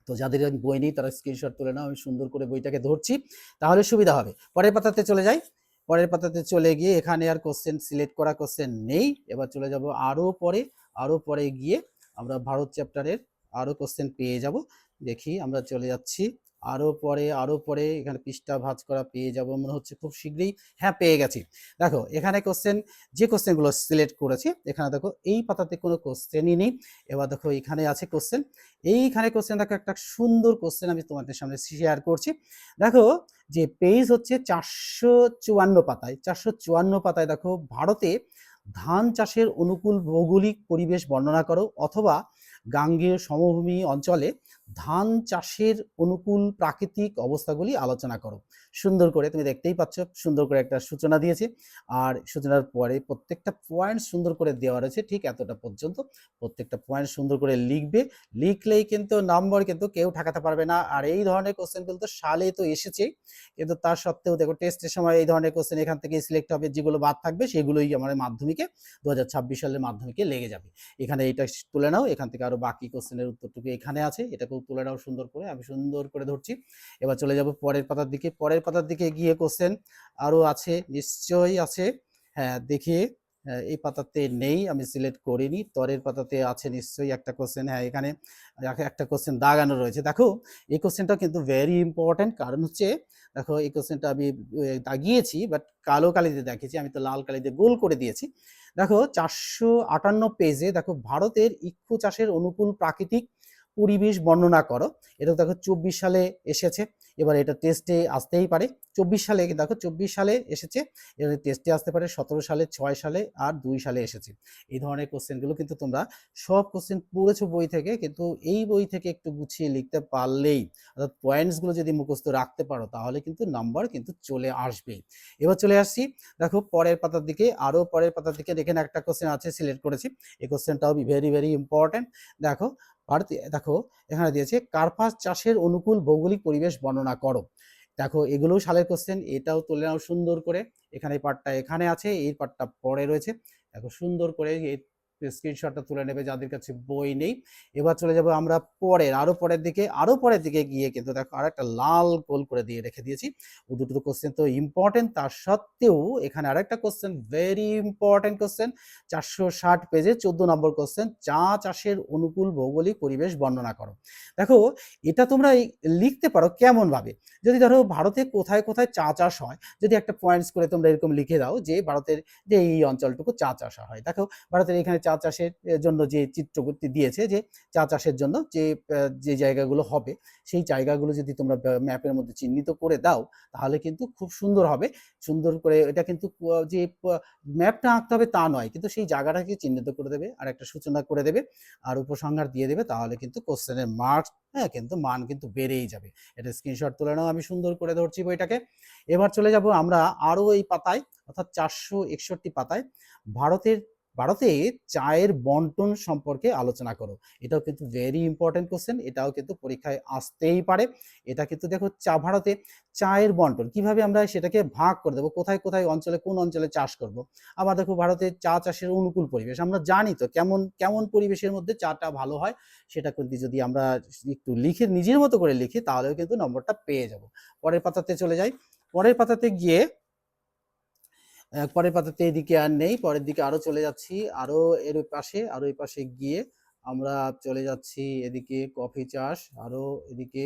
তো যাদের বই নেই তারা স্ক্রিনশট তুলে নাও, আমি সুন্দর করে বইটাকে ধরছি, তাহলে সুবিধা হবে। পরের পাতাতে চলে যাই, পরের পাতাতে চলে গিয়ে এখানে আর কোশ্চেন সিলেক্ট করা কোশ্চেন নেই। এবার চলে যাব আরো পরে গিয়ে আমরা ভারত চ্যাপ্টারের আরো কোশ্চেন পেয়ে যাব। দেখি আমরা চলে যাচ্ছি আরো পরে এখানে পৃষ্ঠা ভাঁজ করা পেয়ে যাব মনে হচ্ছে খুব শীঘ্রই। হ্যাঁ, পেয়ে গেছি। দেখো এখানে যে কোশ্চেনগুলো সিলেক্ট করেছি, এখানে দেখো এই পাতাতে কোনো কোশ্চেনই নেই। এবার দেখো এইখানে আছে কোশ্চেন, এইখানে কোশ্চেন দেখো, একটা সুন্দর কোশ্চেন আমি তোমাদের সামনে শেয়ার করছি। দেখো যে পেজ হচ্ছে 454 পাতায় দেখো, ভারতে ধান চাষের অনুকূল ভৌগোলিক পরিবেশ বর্ণনা করো, অথবা গাঙ্গেয় সমভূমি অঞ্চলে ধান চাষের অনুকূল প্রাকৃতিক অবস্থাগুলি আলোচনা করো। সুন্দর করে তুমি দেখতেই পাচ্ছ, সুন্দর করে একটা সূচনা দিয়েছে, আর সূচনার পরে প্রত্যেকটা পয়েন্ট সুন্দর করে দেওয়া রয়েছে, ঠিক এতটা পর্যন্ত প্রত্যেকটা পয়েন্ট সুন্দর করে লিখবে। লিখলেই কিন্তু নম্বর কিন্তু কেউ ঠেকাতে পারবে না। আর এই ধরনের কোশ্চেন কিন্তু সালে তো এসেছে, কিন্তু তার সত্ত্বেও দেখো টেস্টের সময় এই ধরনের কোশ্চেন এখান থেকে সিলেক্ট হবে, যেগুলো বাদ থাকবে সেগুলোই আমাদের মাধ্যমিকে 2026 সালের মাধ্যমিকে লেগে যাবে। এখানে এটা তুলে নাও, এখান থেকে আরো বাকি কোশ্চেনের উত্তরটুকু এখানে আছে, এটাকেও তুলে নাও সুন্দর করে, আমি সুন্দর করে ধরছি। এবার চলে যাব পরের পাতার দিকে গিয়ে কোশ্চেন আরো আছে, নিশ্চয়ই আছে। হ্যাঁ, দেখি এই পাতাতে নেই, আমি সিলেক্ট করিনি। তরের পাতাতে আছে নিশ্চয়ই একটা কোশ্চেন। হ্যাঁ, এখানে একটা কোশ্চেন দাগানো রয়েছে। দেখো এই কোশ্চেনটা কিন্তু ভেরি ইম্পর্টেন্ট, কারণ হচ্ছে দেখো এই কোশ্চেনটা আমি দাগিয়েছি, বাট কালো কালিতে দেখেছি, আমি তো লাল কালিতে গোল করে দিয়েছি। দেখো 458 পেজে দেখো, ভারতের ইক্ষু চাষের অনুকূল প্রাকৃতিক পরিবেশ বর্ণনা করো। এটা দেখো 24 সালে এসেছে, এবার এটা টেস্টে আসতেই পারে। 24 সালে দেখো 24 সালে এসেছে, এবার টেস্টে আসতে পারে 17 সালে, 6 সালে আর 2 সালে এসেছে। এই ধরনের কোশ্চেনগুলো কিন্তু তোমরা সব কোশ্চেন পড়েছো বই থেকে, কিন্তু এই বই থেকে একটু গুছিয়ে লিখতে পারলেই, অর্থাৎ পয়েন্টসগুলো যদি মুখস্থ রাখতে পারো তাহলে কিন্তু নাম্বার কিন্তু চলে আসবে। এবার চলে আসছি দেখো পরের পাতার দিকে, আরও পরের পাতার দিকে এখানে একটা কোশ্চেন আছে সিলেক্ট করেছি। এই কোশ্চেনটাও ভেরি ভেরি ইম্পর্টেন্ট। দেখো দেখো এখানে দিয়েছে কার্পাস চাষের অনুকূল ভৌগোলিক পরিবেশ বর্ণনা করো। দেখো এগুলোও সালের কোশ্চেন, এটাও তুলে নাও সুন্দর করে। এখানে পার্টটা এখানে আছে, এই পার্টটা পরে রয়েছে। দেখো সুন্দর করে এই স্ক্রিনশটটা তুলে নেবে যাদের কাছে বই নেই। এবার চলে যাব আমরা আরো পরের দিকে গিয়ে কিন্তু দেখো আর একটা লাল গোল করে দিয়ে রেখে দিয়েছি। ও দুটো কোশ্চেন তো ইম্পর্টেন্ট, তার সত্ত্বেও এখানে আরেকটা কোশ্চেন ভেরি ইম্পর্টেন্ট কোশ্চেন, 460 পেজে 14 নম্বর কোশ্চেন, চা চাষের অনুকূল ভৌগোলিক পরিবেশ বর্ণনা করো। দেখো এটা তোমরা লিখতে পারো কেমন ভাবে, যদি ধরো ভারতে কোথায় কোথায় চা চাষ হয়, যদি একটা পয়েন্টস করে তোমরা এরকম লিখে দাও যে ভারতের যে এই অঞ্চলটুকু চা চাষ হয়। দেখো ভারতের এখানে চা চাষের জন্য যে চিত্রকূর্তি দিয়েছে, যে চা চাষের জন্য যে জায়গাগুলো হবে, সেই জায়গাগুলো যদি তোমরা ম্যাপের মধ্যে চিহ্নিত করে দাও তাহলে কিন্তু খুব সুন্দর হবে। সুন্দর করে এটা কিন্তু যে ম্যাপটা আঁকতে হবে তা নয়, কিন্তু সেই জায়গাটাকে চিহ্নিত করে দেবে আর একটা সূচনা করে দেবে আর উপসংহার দিয়ে দেবে, তাহলে কিন্তু কোশ্চেনের মার্কস কিন্তু মান কিন্তু বেড়েই যাবে। এটা স্ক্রিনশট তুলে নাও, আমি সুন্দর করে ধরছি বইটাকে। এবার চলে যাব আমরা আরও এই পাতায়, অর্থাৎ 461 পাতায়, ভারতের ভারতে চায়ের বন্টন সম্পর্কে আলোচনা করো। এটাও কিন্তু ভেরি ইম্পর্টেন্ট কোশ্চেন, এটাও কিন্তু পরীক্ষায় আসতেই পারে। এটা কিন্তু দেখো ভারতে চায়ের বন্টন কিভাবে আমরা সেটাকে ভাগ করে দেবো, কোথায় কোথায় অঞ্চলে কোন অঞ্চলে চাষ করব। আবার দেখো ভারতে চা চাষের অনুকূল পরিবেশ, আমরা জানি তো কেমন কেমন পরিবেশের মধ্যে চাটা ভালো হয়, সেটা কিন্তু যদি আমরা একটু লিখে নিজের মতো করে লিখি তাহলেও কিন্তু নম্বরটা পেয়ে যাব। পরের পাতাতে চলে যাই। পরের পাতাতে গিয়ে পরের পাতাতে এদিকে আর নেই, পরের দিকে আরো চলে যাচ্ছি, আরো এর পাশে আরো এই পাশে গিয়ে আমরা চলে যাচ্ছি এদিকে কফি চাষ, আরো এদিকে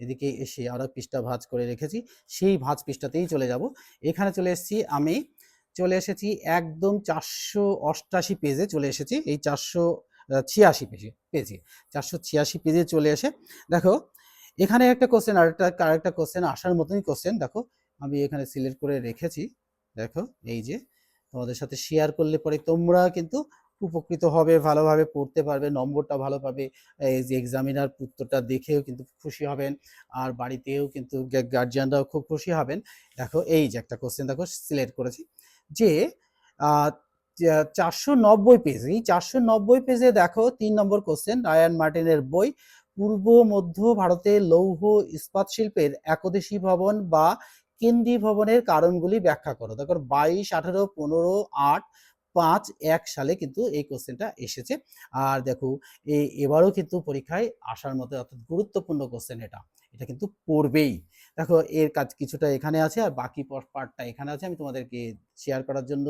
এদিকে এসে আরো পৃষ্ঠা ভাঁজ করে রেখেছি, সেই ভাঁজ পৃষ্ঠাতেই চলে যাব। এখানে চলে এসেছি, আমি চলে এসেছি একদম 488 পেজে চলে এসেছি, এই 486 পেজে 486 পেজে চলে এসে দেখো এখানে একটা কোশ্চেন, আরেকটা কোশ্চেন আসার মতনই কোশ্চেন দেখো আমি এখানে সিলেক্ট করে রেখেছি। দেখো এই যে তোমাদের সাথে শেয়ার করলে পরে তোমরা কিন্তু উপকৃত হবে, ভালোভাবে পড়তে পারবে, নম্বরটা ভালো পাবে। এই যে এক্সামিনার উত্তরটা দেখেও কিন্তু খুশি হবেন, আর বাড়িতেও কিন্তু গার্জিয়ানরাও খুব খুশি হবেন। দেখো এই যে একটা কোশ্চেন দেখো সিলেক্ট করেছি, যে 490 পেজ, এই 490 পেজে দেখো 3 নম্বর কোশ্চেন, রায়ান মার্টিনের বই, পূর্ব মধ্য ভারতে লৌহ ইস্পাত শিল্পের একদেশী ভবন বা কেন্দ্রীয় ভবনের কারণগুলি ব্যাখ্যা করো। দেখো 22, 18, 15, 8, 5, 1 সালে কিন্তু এই কোশ্চেনটা এসেছে। আর দেখো এবারও কিন্তু পরীক্ষায় আসার মতো অর্থাৎ গুরুত্বপূর্ণ কোশ্চেন, এটা এটা কিন্তু পড়বেই। দেখো এর কাজ কিছুটা এখানে আছে আর বাকি পার্টটা এখানে আছে, আমি তোমাদেরকে শেয়ার করার জন্য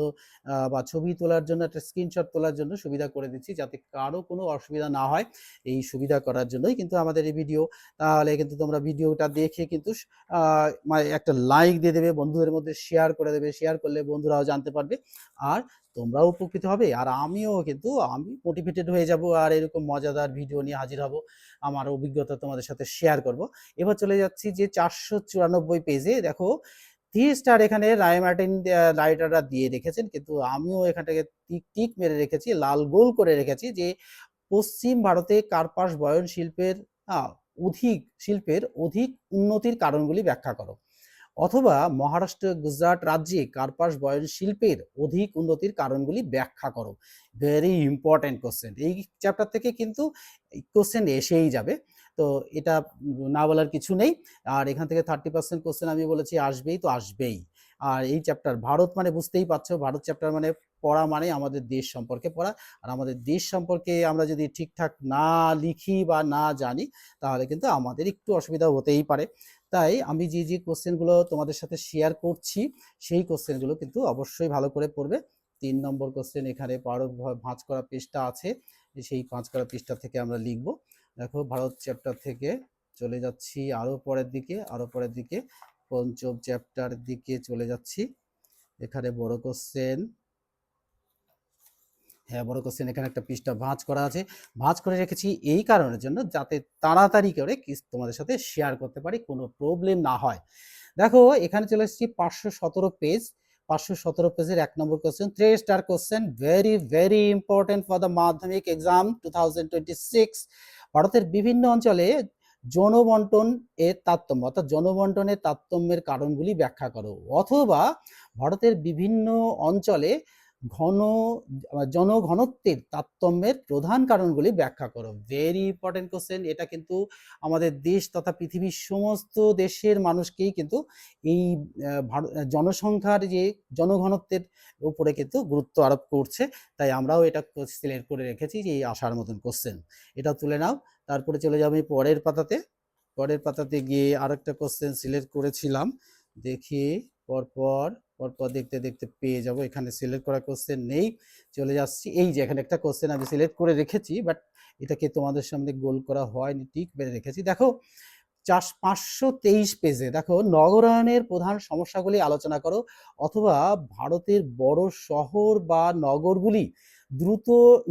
বা ছবি তোলার জন্য একটা স্ক্রিনশট তোলার জন্য সুবিধা করে দিচ্ছি, যাতে কারো কোনো অসুবিধা না হয়। এই সুবিধা করার জন্যই কিন্তু আমাদের এই ভিডিও। তাহলে কিন্তু তোমরা ভিডিওটা দেখে কিন্তু মানে একটা লাইক দিয়ে দেবে, বন্ধুদের মধ্যে শেয়ার করে দেবে, শেয়ার করলে বন্ধুরাও জানতে পারবে আর তোমরাও উপকৃত হবে, আর আমিও কিন্তু আমি মোটিভেটেড হয়ে যাব আর এরকম মজাদার ভিডিও নিয়ে হাজির হব, আমার অভিজ্ঞতা তোমাদের সাথে শেয়ার করব। এবার চলে যাচ্ছি যে 494 পেজে দেখো 3 স্টার এখানে রায় মার্টিন রাইটাররা দিয়ে রেখেছেন, কিন্তু আমিও এখান থেকে টিক মেরে রেখেছি, লাল গোল করে রেখেছি, যে পশ্চিম ভারতে কার্পাস বয়ন শিল্পের অধিক উন্নতির কারণগুলি ব্যাখ্যা করো। অথবা মহারাষ্ট্র গুজরাট রাজ্যে কার্পাস বয়ন শিল্পের অধিক উন্নতির কারণগুলি ব্যাখ্যা করো। ভেরি ইম্পর্টেন্ট কোশ্চেন, এই চ্যাপ্টার থেকে কিন্তু কোশ্চেন এসেই যাবে, তো এটা না বলার কিছু নেই। আর এখান থেকে 30% কোশ্চেন আমি বলেছি আসবেই, তো আসবেই। আর এই চ্যাপ্টার ভারত মানে বুঝতেই পারছো, ভারত চ্যাপ্টার মানে পড়া মানে আমাদের দেশ সম্পর্কে পড়া, আর আমাদের দেশ সম্পর্কে আমরা যদি ঠিকঠাক না লিখি বা না জানি তাহলে কিন্তু আমাদের একটু অসুবিধা হতেই পারে। তাই আমি যে কোশ্চেনগুলো তোমাদের সাথে শেয়ার করছি সেই কোশ্চেনগুলো কিন্তু অবশ্যই ভালো করে পড়বে। 3 নম্বর কোশ্চেন এখানে ভাঁজ করা পৃষ্ঠা আছে, সেই ভাঁজ করা পৃষ্ঠা থেকে আমরা লিখব। দেখো ভারত চ্যাপ্টার থেকে চলে যাচ্ছি আরো পরের দিকে পঞ্চম চ্যাপ্টার দিকে চলে যাচ্ছি। এখানে বড় কোশ্চেন, হ্যাঁ, বড় কোশ্চেন। এখানে একটা পৃষ্ঠা ভাঁজ করা আছে। ভাঁজ করে রেখেছি এই কারণের জন্য যাতে তাড়াতাড়ি করে তোমাদের সাথে শেয়ার করতে পারি, কোনো প্রবলেম না হয়। দেখো এখানে চলে এসেছি 517 পেজ। 517 পেজের 1 নম্বর question, 3 star question, very very important for the Madhyamik exam 2026। ভারতের বিভিন্ন অঞ্চলে জনবন্টন এর তারতম্য, অর্থাৎ জনবন্টনের তারতম্যের কারণগুলি ব্যাখ্যা করো, অথবা ভারতের বিভিন্ন অঞ্চলে ঘন জনঘনত্বের তারতম্যের প্রধান কারণগুলি ব্যাখ্যা করো। Very important question. এটা কিন্তু আমাদের দেশ তথা পৃথিবীর সমস্ত দেশের মানুষকেই কিন্তু এই জনসংখ্যার যে জনঘনত্বের উপরে কিন্তু গুরুত্ব আরোপ করছে। তাই আমরাও এটা সিলেক্ট করে রেখেছি যে এই আসার মতন কোশ্চেন, এটা তুলে নাও। তারপরে চলে যাবো পরের পাতাতে। পরের পাতাতে গিয়ে আরেকটা কোশ্চেন সিলেক্ট করেছিলাম, দেখি পরপর পরপর দেখতে দেখতে পেয়ে যাব। এখানে সিলেক্ট করা কোশ্চেন নেই, চলে যাচ্ছি। এই যে এখানে একটা কোশ্চেন আমি সিলেক্ট করে রেখেছি, বাট এটাকে তোমাদের সামনে গোল করা হয়নি, টিক মেরে রেখেছি। দেখো 523 পেজে দেখো, নগরায়নের প্রধান সমস্যাগুলি আলোচনা করো, অথবা ভারতের বড় শহর বা নগরগুলি দ্রুত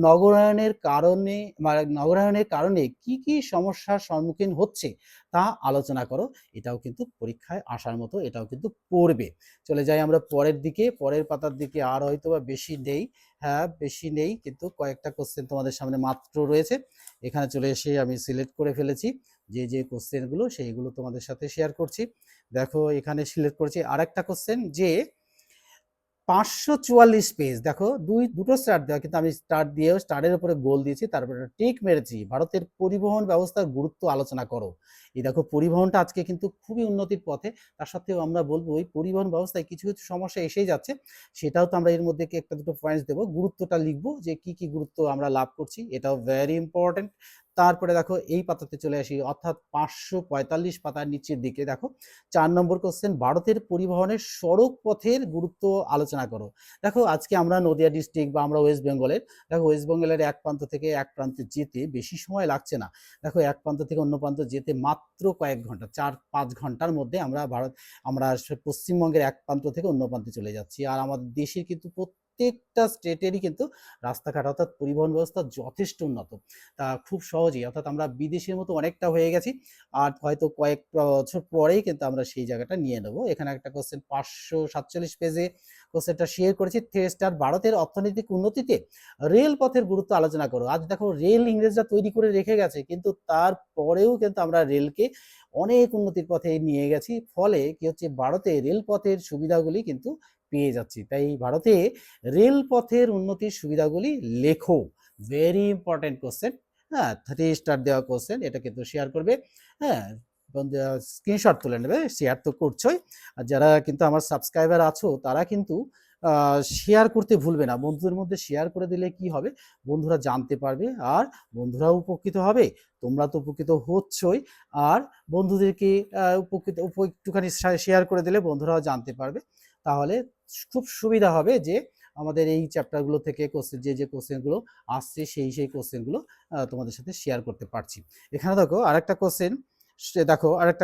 নগরায়নের কারণে কি কি সমস্যার সম্মুখীন হচ্ছে তা আলোচনা করো। এটাও কিন্তু পরীক্ষায় আসার মতো, এটাও কিন্তু পড়বে। চলে যাই আমরা পরের দিকে, পরের পাতার দিকে। আর হয়তো বা বেশি নেই, হ্যাঁ বেশি নেই, কিন্তু কয়েকটা কোশ্চেন তোমাদের সামনে মাত্র রয়েছে। এখানে চলে এসে আমি সিলেক্ট করে ফেলেছি যে যে কোশ্চেনগুলো, সেইগুলো তোমাদের সাথে শেয়ার করছি। দেখো এখানে সিলেক্ট করেছি আরেকটা কোশ্চেন, যে 544 পেজ। দেখো দুটো স্টার দেওয়া, কিন্তু আমি স্টার দিয়েও স্টারের উপরে গোল দিয়েছি, তারপরে টিক মেরেছি। ভারতের পরিবহন ব্যবস্থার গুরুত্ব আলোচনা করো। এই দেখো পরিবহনটা আজকে কিন্তু খুবই উন্নতির পথে, তার সত্ত্বেও আমরা বলবো এই পরিবহন ব্যবস্থায় কিছু কিছু সমস্যা এসেই যাচ্ছে। সেটাও তো আমরা এর মধ্যে একটা দুটো পয়েন্টস দেবো, গুরুত্বটা লিখবো যে কি কি গুরুত্ব আমরা লাভ করছি, এটাও ভেরি ইম্পর্টেন্ট। তারপরে দেখো এই পাতাতে চলে আসি, অর্থাৎ 545 পাতার নিচের দিকে দেখো 4 নম্বর কোশ্চেন, ভারতের পরিবহনের সড়ক পথের গুরুত্ব আলোচনা করো। দেখো আজকে আমরা নদিয়া ডিস্ট্রিক্ট বা আমরা ওয়েস্ট বেঙ্গলের, দেখো ওয়েস্ট বেঙ্গলের এক প্রান্ত থেকে এক প্রান্তে যেতে বেশি সময় লাগছে না। দেখো এক প্রান্ত থেকে অন্য প্রান্ত যেতে মাত্র কয়েক ঘন্টা, 4-5 ঘন্টার মধ্যে আমরা পশ্চিমবঙ্গের এক প্রান্ত থেকে অন্য প্রান্তে চলে যাচ্ছি। আর আমাদের দেশের কিন্তু প্রত্যেকটা স্টেটেরই কিন্তু রাস্তাঘাট অর্থাৎ পরিবহন ব্যবস্থা যথেষ্ট উন্নত। তা খুব সহজেই, অর্থাৎ আমরা বিদেশের মতো অনেকটা হয়ে গেছি, আর হয়তো কয়েক বছর পরেই কিন্তু আমরা সেই জায়গাটা নিয়ে নেব। এখানে একটা কোশ্চেন 547 পেজে কোশ্চেনটা শেয়ার করেছি, 3 স্টার, ভারতের অর্থনৈতিক উন্নতিতে রেল পথের গুরুত্ব আলোচনা করো। আজ দেখো রেল ইংরেজরা তৈরি করে রেখে গেছে, কিন্তু তারপরেও কিন্তু আমরা রেলকে অনেক উন্নতির পথে নিয়ে গেছি। ফলে কি হচ্ছে, ভারতে রেলপথের সুবিধাগুলি কিন্তু পেয়ে যাচ্ছি। তাই ভারতে রেলপথের উন্নতির সুবিধাগুলি লেখো। Very important question. হ্যাঁ, 3 স্টার দেওয়া কোশ্চেন, এটা কিন্তু শেয়ার করবে। হ্যাঁ, স্ক্রিনশট তুলে নেবে, শেয়ার তো করছোই। আর যারা কিন্তু আমার সাবস্ক্রাইবার আছো তারা কিন্তু শেয়ার করতে ভুলবে না। বন্ধুদের মধ্যে শেয়ার করে দিলে কি হবে, বন্ধুরা জানতে পারবে আর বন্ধুরাও উপকৃত হবে। তোমরা তো উপকৃত হচ্ছই, আর বন্ধুদেরকে একটুখানি শেয়ার করে দিলে বন্ধুরাও জানতে পারবে। তাহলে খুব সুবিধা হবে যে আমাদের এই চ্যাপ্টারগুলো থেকে কোশ্চেন, যে কোশ্চেনগুলো আসছে সেই কোশ্চেনগুলো তোমাদের সাথে শেয়ার করতে পারছি। এখানে দেখো আরেকটা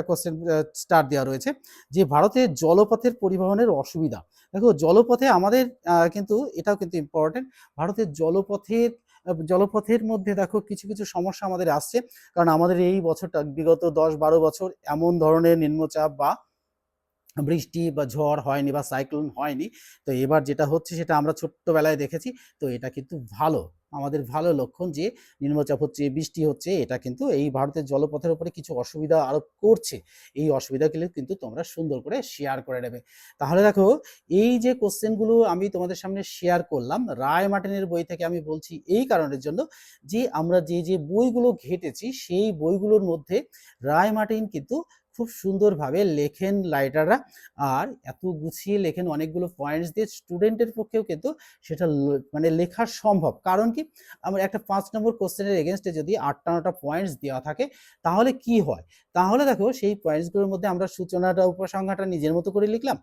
কোশ্চেন স্টার দেওয়া রয়েছে, যে ভারতের জলপথের পরিবহনের অসুবিধা। দেখো জলপথে আমাদের কিন্তু এটাও কিন্তু ইম্পর্টেন্ট। ভারতের জলপথের মধ্যে দেখো কিছু কিছু সমস্যা আমাদের আসছে, কারণ আমাদের এই বছরটা বিগত 10-12 বছর এমন ধরনের নিম্নচাপ বা বৃষ্টি বা ঝড় হয়নি বা সাইক্লোন হয়নি। তো এবার যেটা হচ্ছে সেটা আমরা ছোট্টবেলায় দেখেছি। তো এটা কিন্তু ভালো, আমাদের ভালো লক্ষণ যে নিম্নচাপ হচ্ছে, বৃষ্টি হচ্ছে, এটা কিন্তু এই ভারতের জলপথের উপরে কিছু অসুবিধা আরোপ করছে। এই অসুবিধাগুলো কিন্তু তোমরা সুন্দর করে শেয়ার করে নেবে। তাহলে দেখো এই যে কোশ্চেনগুলো আমি তোমাদের সামনে শেয়ার করলাম রায় মার্টিনের বই থেকে, আমি বলছি এই কারণের জন্য যে আমরা যে যে বইগুলো ঘেটেছি সেই বইগুলোর মধ্যে রায় মার্টিন কিন্তু খুব সুন্দরভাবে লেখেন রাইটাররা, আর এত গুছিয়ে লেখেন, অনেকগুলো পয়েন্টস দিয়ে স্টুডেন্টের পক্ষেও কিন্তু সেটা মানে লেখা সম্ভব। কারণ কি, আমার একটা 5 নম্বর কোশ্চেনের এগেনস্টে যদি 8টা-9টা পয়েন্টস দেওয়া থাকে তাহলে কি হয়, তাহলে দেখো সেই পয়েন্টসগুলোর মধ্যে আমরা সূচনাটা উপসংহারটা নিজের মতো করে লিখলাম,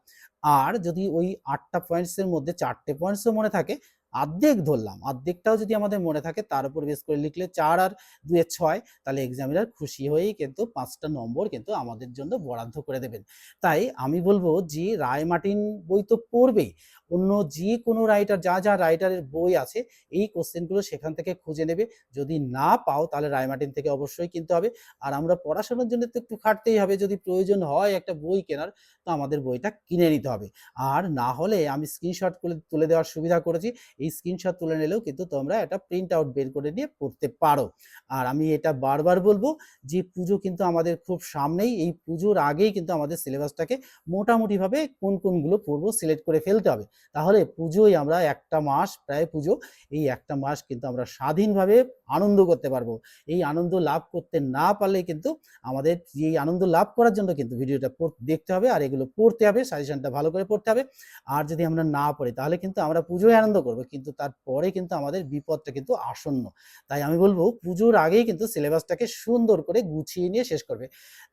আর যদি ওই 8টা পয়েন্টসের মধ্যে 4টে পয়েন্টসও মনে থাকে, অর্ধেক ধরলাম, অর্ধেকটাও যদি আমাদের মনে থাকে তার উপর বেস করে লিখলে 4 আর 2 6, তাহলে এক্সামিনার খুশি হয়েই কিন্তু 5টা নম্বর কিন্তু আমাদের জন্য বরাদ্দ করে দেবেন। তাই আমি বলবো যে রায় মার্টিন বই তো পড়বে, অন্য যে কোনো রাইটার, যা রাইটারের বই আছে এই কোশ্চেনগুলো সেখান থেকে খুঁজে নেবে। যদি না পাও তাহলে রায় মার্টিন থেকে অবশ্যই কিনতে হবে। আর আমরা পড়াশোনার জন্য তো একটু খাটতেই হবে, যদি প্রয়োজন হয় একটা বই কেনার তো আমাদের বইটা কিনে নিতে হবে। আর না হলে আমি স্ক্রিনশট করে তুলে দেওয়ার সুবিধা করেছি, এই স্ক্রিনশট তুলে নিলেও কিন্তু তোমরা একটা প্রিন্ট আউট বের করে নিয়ে পড়তে পারো। আর আমি এটা বারবার বলবো যে পুজো কিন্তু আমাদের খুব সামনেই, এই পুজোর আগেই কিন্তু আমাদের সিলেবাসটাকে মোটামুটিভাবে কোনগুলো পড়বো সিলেক্ট করে ফেলতে হবে। তাহলে পুজোয় আমরা একটা মাস, প্রায় পুজো, এই একটা মাস কিন্তু আমরা স্বাধীনভাবে আনন্দ করতে পারবো। এই আনন্দ লাভ করতে না পারলে কিন্তু আমাদের এই আনন্দ লাভ করার জন্য কিন্তু ভিডিওটা দেখতে হবে আর এগুলো পড়তে হবে, সাজেশনটা ভালো করে পড়তে হবে। আর যদি আমরা না পড়ি তাহলে কিন্তু আমরা পুজোয় আনন্দ করবো, কিন্তু তারপরে কিন্তু আমাদের বিপদটা কিন্তু আসন্ন। তাই আমি বলবো পুজোর আগেই কিন্তু সিলেবাসটাকে সুন্দর করে গুছিয়ে নিয়ে শেষ করবে।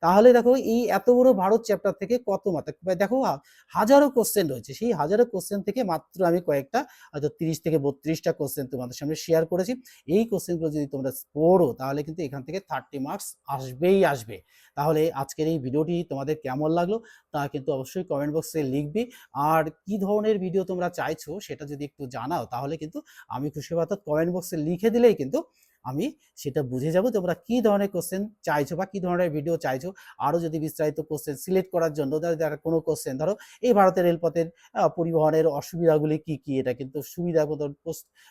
তাহলে দেখো এই এত বড় ভারত চ্যাপ্টার থেকে কত মাত্রা, দেখো হাজারো কোশ্চেন রয়েছে, সেই হাজারো কোশ্চেন থেকে মাত্র আমি কয়েকটা হয়তো 30 থেকে 32টা কোশ্চেন তোমাদের সামনে শেয়ার করেছি। এই কোশ্চেনগুলো যদি তোমরা পড়ো তাহলে কিন্তু এখান থেকে 30 মার্কস আসবেই আসবে। তাহলে আজকের এই ভিডিওটি তোমাদের কেমন লাগলো তা কিন্তু অবশ্যই কমেন্ট বক্সে লিখবে। আর কি ধরনের ভিডিও তোমরা চাইছো সেটা যদি একটু জানাও তাহলে কিন্তু আমি খুশি হব। অর্থাৎ কমেন্ট বক্সে লিখে দিলেই কিন্তু আমি সেটা বুঝে যাব তোমরা কি ধরনের কোশ্চেন চাইছো বা কি ধরনের ভিডিও চাইছো। আরও যদি বিস্তারিত কোশ্চেন সিলেক্ট করার জন্য যারা কোনো কোশ্চেন ধরো এই ভারতের রেলপথের পরিবহনের অসুবিধাগুলি কি কি, এটা কিন্তু সুবিধা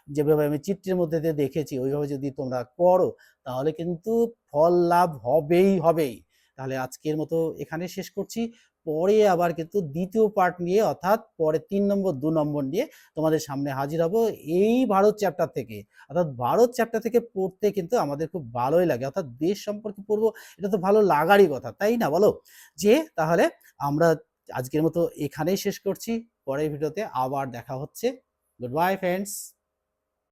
যেভাবে আমি চিত্রের মধ্যে দিয়ে দেখেছি ওইভাবে যদি তোমরা করো তাহলে কিন্তু ফল লাভ হবেই। তাহলে আজকের মতো এখানে শেষ করছি। পরে আবার কিন্তু দ্বিতীয় পার্ট নিয়ে, অর্থাৎ পরে 3 নম্বর 2 নম্বর নিয়ে তোমাদের সামনে হাজির হব এই ভারত চ্যাপ্টার থেকে। অর্থাৎ ভারত চ্যাপ্টার থেকে পড়তে কিন্তু আমাদের খুব ভালোই লাগে, অর্থাৎ দেশ সম্পর্কে পড়বো, এটা তো ভালো লাগারই কথা, তাই না বলো? যে তাহলে আমরা আজকের মতো এখানেই শেষ করছি, পরের ভিডিওতে আবার দেখা হচ্ছে। Good bye friends.